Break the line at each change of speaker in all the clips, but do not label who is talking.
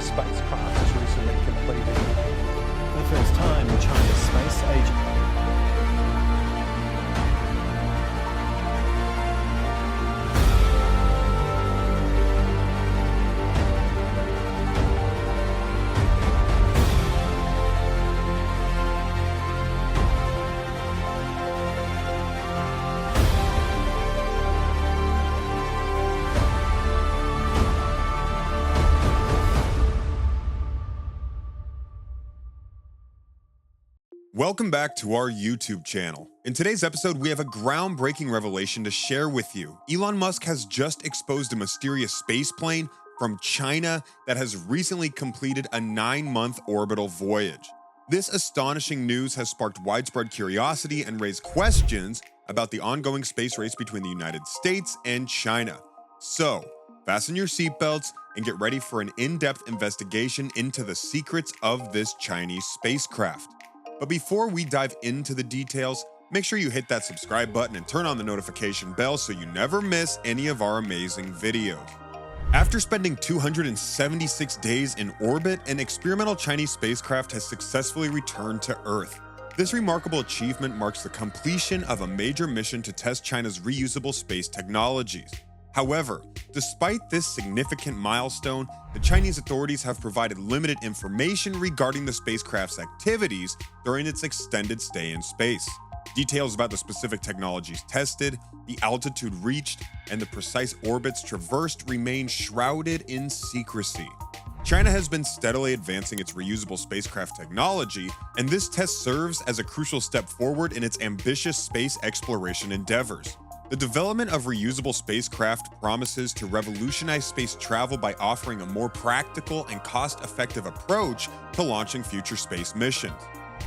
spacecraft has recently completed.
For the first time, China's space agency.
Welcome back to our YouTube channel. In today's episode, we have a groundbreaking revelation to share with you. Elon Musk has just exposed a mysterious space plane from China that has recently completed a 9-month orbital voyage. This astonishing news has sparked widespread curiosity and raised questions about the ongoing space race between the United States and China. So, fasten your seatbelts and get ready for an in-depth investigation into the secrets of this Chinese spacecraft. But before we dive into the details, make sure you hit that subscribe button and turn on the notification bell so you never miss any of our amazing videos. After spending 276 days in orbit, an experimental Chinese spacecraft has successfully returned to Earth. This remarkable achievement marks the completion of a major mission to test China's reusable space technologies. However, despite this significant milestone, the Chinese authorities have provided limited information regarding the spacecraft's activities during its extended stay in space. Details about the specific technologies tested, the altitude reached, and the precise orbits traversed remain shrouded in secrecy. China has been steadily advancing its reusable spacecraft technology, and this test serves as a crucial step forward in its ambitious space exploration endeavors. The development of reusable spacecraft promises to revolutionize space travel by offering a more practical and cost-effective approach to launching future space missions.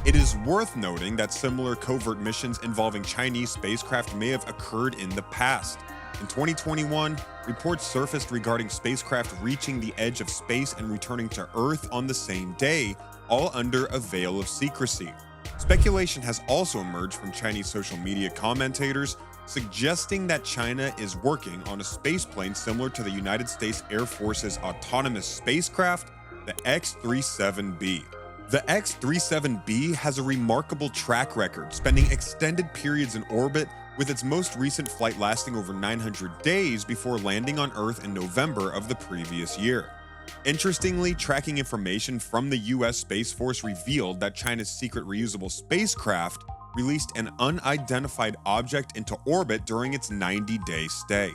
It is worth noting that similar covert missions involving Chinese spacecraft may have occurred in the past. In 2021, reports surfaced regarding spacecraft reaching the edge of space and returning to Earth on the same day, all under a veil of secrecy. Speculation has also emerged from Chinese social media commentators suggesting that China is working on a spaceplane similar to the United States Air Force's autonomous spacecraft, the X-37B. The X-37B has a remarkable track record, spending extended periods in orbit, with its most recent flight lasting over 900 days before landing on Earth in November of the previous year. Interestingly, tracking information from the US Space Force revealed that China's secret reusable spacecraft released an unidentified object into orbit during its 90-day stay.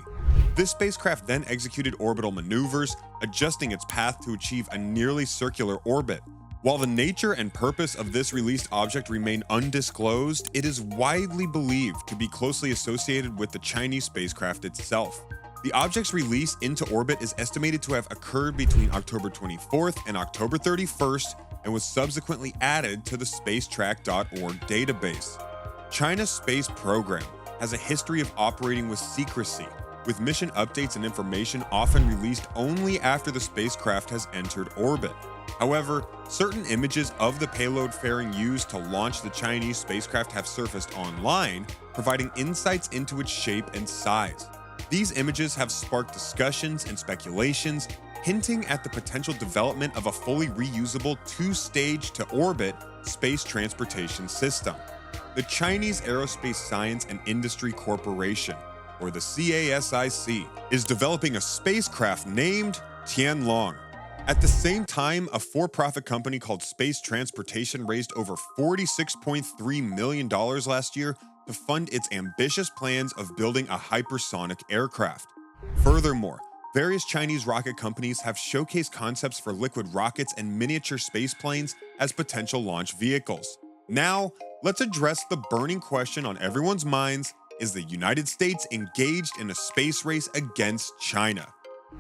This spacecraft then executed orbital maneuvers, adjusting its path to achieve a nearly circular orbit. While the nature and purpose of this released object remain undisclosed, it is widely believed to be closely associated with the Chinese spacecraft itself. The object's release into orbit is estimated to have occurred between October 24th and October 31st, and was subsequently added to the spacetrack.org database. China's space program has a history of operating with secrecy, with mission updates and information often released only after the spacecraft has entered orbit. However, certain images of the payload fairing used to launch the Chinese spacecraft have surfaced online, providing insights into its shape and size. These images have sparked discussions and speculations, hinting at the potential development of a fully reusable two-stage to orbit space transportation system. The Chinese Aerospace Science and Industry Corporation, or the CASIC, is developing a spacecraft named Tianlong. At the same time, a for-profit company called Space Transportation raised over $46.3 million last year to fund its ambitious plans of building a hypersonic aircraft. Furthermore, various Chinese rocket companies have showcased concepts for liquid rockets and miniature spaceplanes as potential launch vehicles. Now, let's address the burning question on everyone's minds: is the United States engaged in a space race against China?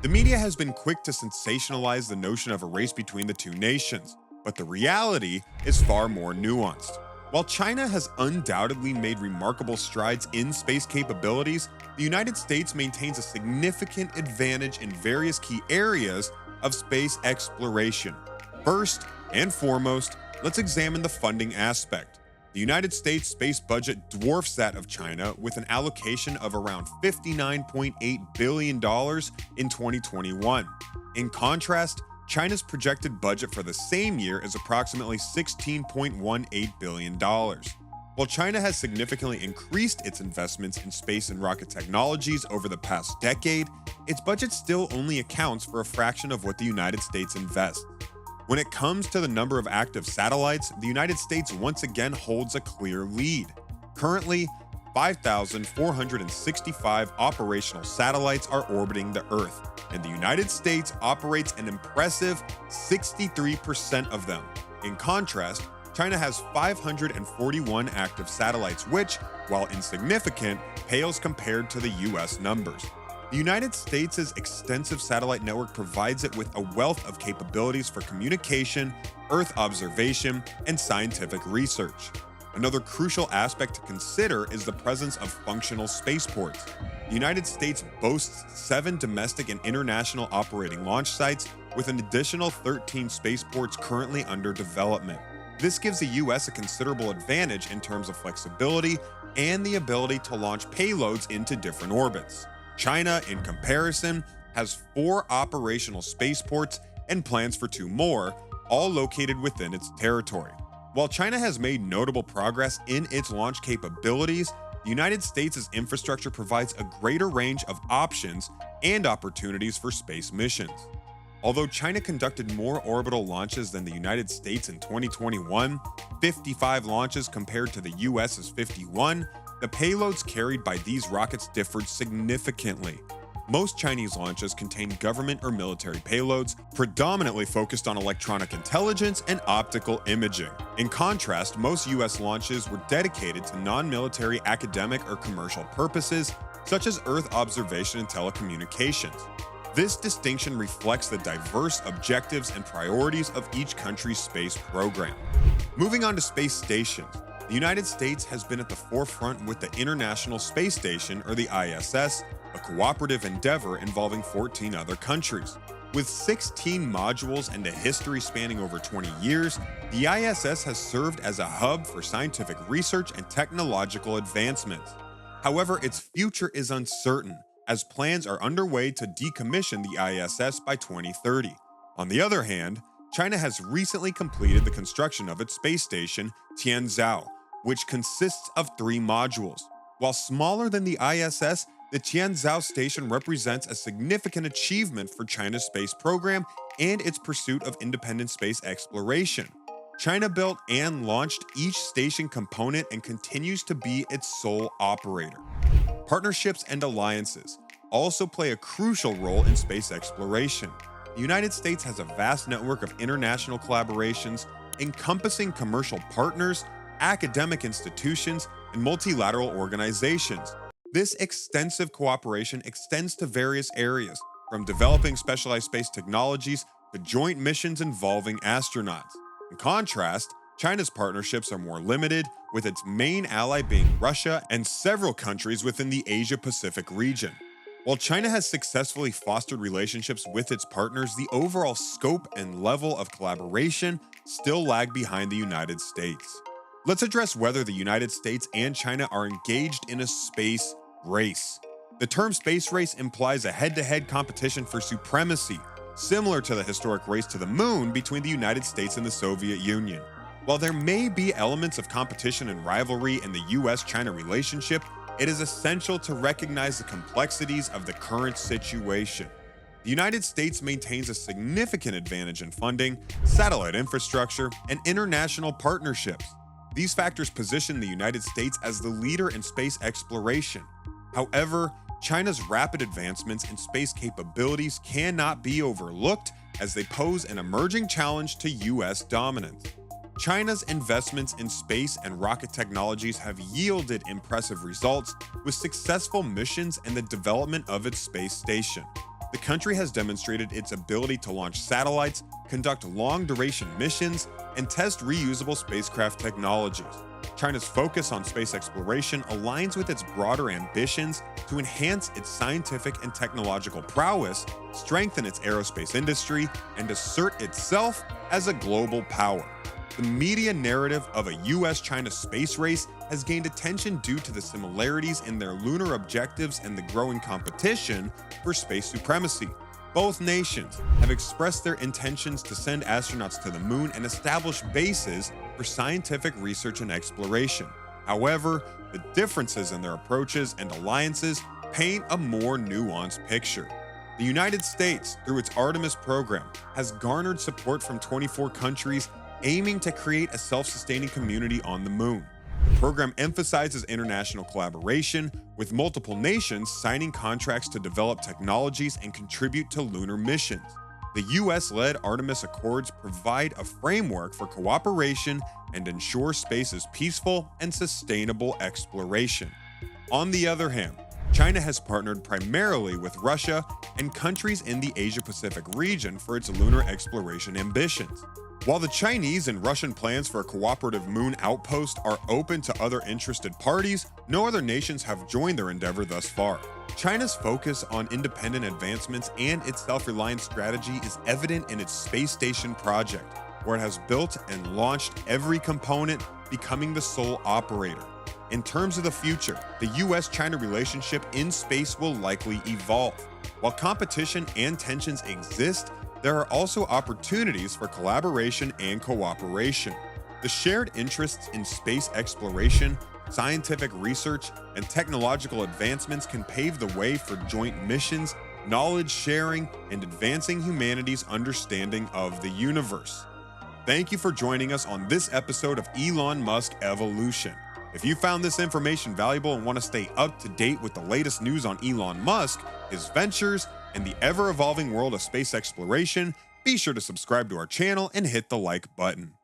The media has been quick to sensationalize the notion of a race between the two nations, but the reality is far more nuanced. While China has undoubtedly made remarkable strides in space capabilities, the United States maintains a significant advantage in various key areas of space exploration. First and foremost, let's examine the funding aspect. The United States space budget dwarfs that of China, with an allocation of around $59.8 billion in 2021. In contrast, China's projected budget for the same year is approximately $16.18 billion. While China has significantly increased its investments in space and rocket technologies over the past decade, its budget still only accounts for a fraction of what the United States invests. When it comes to the number of active satellites, the United States once again holds a clear lead. Currently, 5,465 operational satellites are orbiting the Earth, and the United States operates an impressive 63% of them. In contrast, China has 541 active satellites, which, while insignificant, pales compared to the US numbers. The United States' extensive satellite network provides it with a wealth of capabilities for communication, Earth observation, and scientific research. Another crucial aspect to consider is the presence of functional spaceports. The United States boasts 7 domestic and international operating launch sites, with an additional 13 spaceports currently under development. This gives the US a considerable advantage in terms of flexibility and the ability to launch payloads into different orbits. China, in comparison, has 4 operational spaceports and plans for 2 more, all located within its territory. While China has made notable progress in its launch capabilities, the United States' infrastructure provides a greater range of options and opportunities for space missions. Although China conducted more orbital launches than the United States in 2021, 55 launches compared to the US's 51, the payloads carried by these rockets differed significantly. Most Chinese launches contain government or military payloads, predominantly focused on electronic intelligence and optical imaging. In contrast, most US launches were dedicated to non-military academic or commercial purposes, such as Earth observation and telecommunications. This distinction reflects the diverse objectives and priorities of each country's space program. Moving on to space stations, the United States has been at the forefront with the International Space Station, or the ISS, a cooperative endeavor involving 14 other countries. With 16 modules and a history spanning over 20 years, the ISS has served as a hub for scientific research and technological advancements. However, its future is uncertain, as plans are underway to decommission the ISS by 2030. On the other hand, China has recently completed the construction of its space station, Tianzhou, which consists of 3 modules. While smaller than the ISS, the Tianzhou station represents a significant achievement for China's space program and its pursuit of independent space exploration. China built and launched each station component and continues to be its sole operator. Partnerships and alliances also play a crucial role in space exploration. The United States has a vast network of international collaborations encompassing commercial partners, academic institutions, and multilateral organizations. This extensive cooperation extends to various areas, from developing specialized space technologies to joint missions involving astronauts. In contrast, China's partnerships are more limited, with its main ally being Russia and several countries within the Asia-Pacific region. While China has successfully fostered relationships with its partners, the overall scope and level of collaboration still lag behind the United States. Let's address whether the United States and China are engaged in a space race. The term space race implies a head-to-head competition for supremacy, similar to the historic race to the moon between the United States and the Soviet Union. While there may be elements of competition and rivalry in the US-China relationship, it is essential to recognize the complexities of the current situation. The United States maintains a significant advantage in funding, satellite infrastructure, and international partnerships. These factors position the United States as the leader in space exploration. However, China's rapid advancements in space capabilities cannot be overlooked, as they pose an emerging challenge to US dominance. China's investments in space and rocket technologies have yielded impressive results, with successful missions and the development of its space station. The country has demonstrated its ability to launch satellites, conduct long-duration missions, and test reusable spacecraft technologies. China's focus on space exploration aligns with its broader ambitions to enhance its scientific and technological prowess, strengthen its aerospace industry, and assert itself as a global power. The media narrative of a US-China space race has gained attention due to the similarities in their lunar objectives and the growing competition for space supremacy. Both nations have expressed their intentions to send astronauts to the moon and establish bases for scientific research and exploration. However, the differences in their approaches and alliances paint a more nuanced picture. The United States, through its Artemis program, has garnered support from 24 countries aiming to create a self-sustaining community on the moon. The program emphasizes international collaboration, with multiple nations signing contracts to develop technologies and contribute to lunar missions. The US-led Artemis Accords provide a framework for cooperation and ensure space's peaceful and sustainable exploration. On the other hand, China has partnered primarily with Russia and countries in the Asia-Pacific region for its lunar exploration ambitions. While the Chinese and Russian plans for a cooperative moon outpost are open to other interested parties, no other nations have joined their endeavor thus far. China's focus on independent advancements and its self-reliant strategy is evident in its space station project, where it has built and launched every component, becoming the sole operator. In terms of the future, the US-China relationship in space will likely evolve. While competition and tensions exist, there are also opportunities for collaboration and cooperation. The shared interests in space exploration, scientific research, and technological advancements can pave the way for joint missions, knowledge sharing, and advancing humanity's understanding of the universe. Thank you for joining us on this episode of Elon Musk Evolution. If you found this information valuable and want to stay up to date with the latest news on Elon Musk, his ventures, and the ever-evolving world of space exploration, be sure to subscribe to our channel and hit the like button.